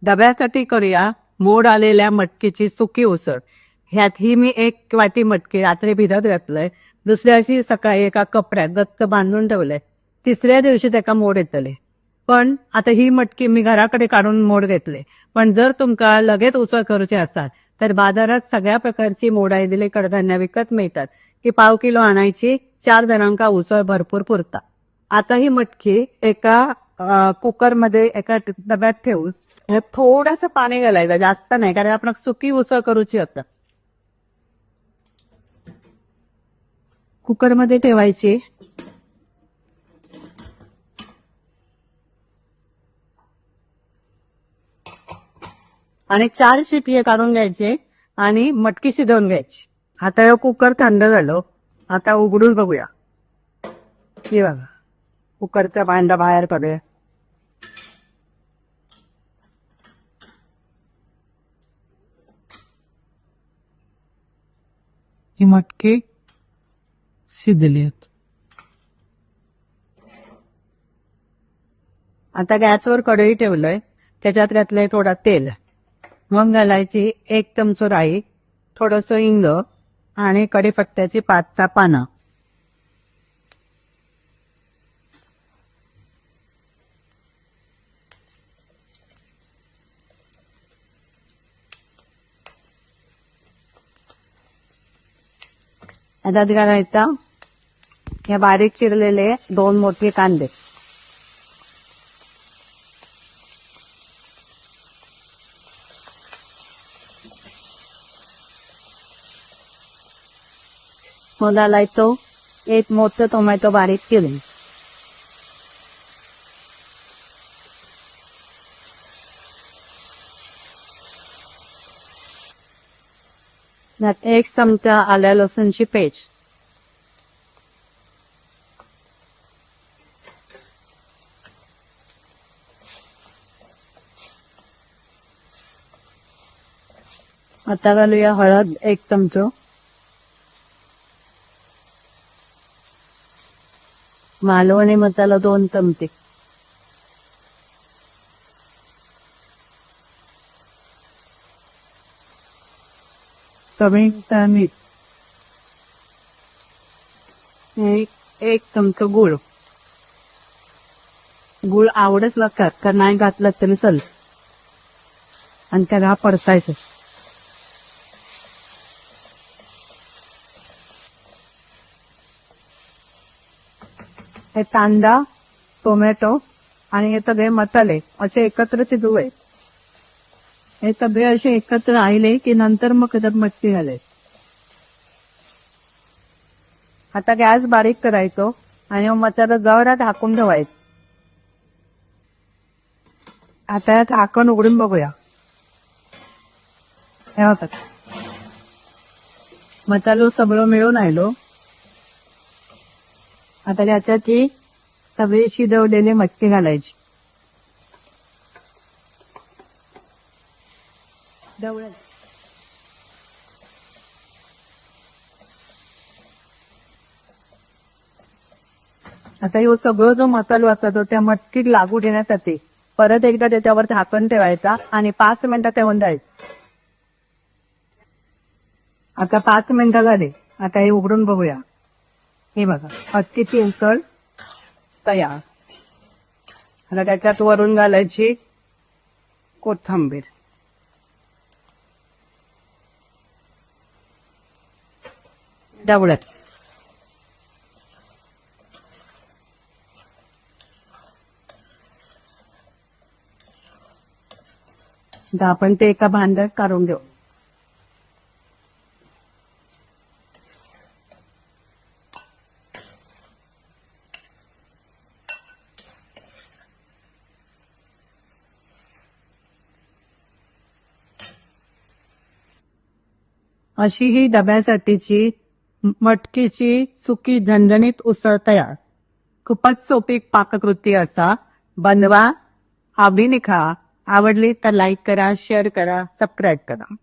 डब्यासाठी करूया मोड आलेल्या मटकीची सुकी उसळ. ह्यात ही मी 1 वाटी मटकी रात्री भिजत घातलंय. दुसऱ्या दिवशी सकाळी एका कपड्यात गच्च बांधून ठेवलंय. तिसऱ्या दिवशी त्याका मोड येतले. पण आता ही मटकी मी घराकडे काढून मोड घेतले. पण जर तुमका लगेच उसळ करूची असतात तर बाजारात सगळ्या प्रकारची मोड आलेली कडधान्य विकत मिळतात. की 1/2 किलो आणायची, 4 जणांका उसळ भरपूर पुरता. आता ही मटकी एका कुकरमध्ये एका डब्यात ठेवून थोडंसं पाणी घालायचं, जास्त नाही, कारण आपण सुकी उसळ करूची होता. कुकरमध्ये ठेवायची आणि 4 शिट्टी काढून घ्यायचे आणि मटकी शिजवून घ्यायची. आता हे कुकर थंड झालं. आता उघडून बघूया. हे बघा, कुकरचा भांडा बाहेर काढूया. ही मटकी शिजली आहेत. आता गॅसवर कढई ठेवलंय. त्याच्यात घातलंय थोडा तेल. मग घालायची 1 चमचो राई, थोडस हिंग आणि कढीपत्त्याची 5 पानं. त्यात घालायचा या बारीक चिरलेले 2 मोठे कांदे. मग घालायचो 1 मोठं टोमॅटो बारीक चिरून. त्यात 1 चमचा आल्या लसूणची पेस्ट. आता घालूया हळद 1 चमचो, मालवणी मसाला 2 चमचे, चवीनुसार मीठ, 1 चमचो गुळ. गुळ आवडच लागतात का नाही घातलं तरी चल. आणि त्याला परसायचं. हे कांदा, टोमॅटो आणि हे सगळे मसाले असे एकत्र शिजवले. हे सगळे असे एकत्र राहिले की नंतर मग त्याच्यात मटकी घालायची. आता गॅस बारीक करायचो आणि मसाला जरा झाकून ठेवायचं. आता झाकण उघडून बघूया. हे होतात मसालो सगळं मिळून आलो. आता त्याच्यात ही सगळी शिजवलेली मटकी घालायची. आता हे सगळं जो मसाला असतो त्या मटकीत लागू देण्यासाठी परत एकदा त्याच्यावर झाकण ठेवायचा आणि 5 मिनिटं ठेवून द्यायचं. आता 5 मिनिटं झाले. आता हे उघडून बघूया. हे बघा, मटकीची उसळ तयार. आता त्याच्यात वरून घालायची कोथिंबीर. तेवढ्यात आपण ते एका भांड्यात काढून घेऊ. अशी ही डब्यासाठीची मटकीची सुकी झणझणीत उसळ तयार. खूपच सोपी पाककृती असा. बनवा, आवडीने खा. आवडली तर लाईक करा, शेअर करा, सबस्क्राईब करा.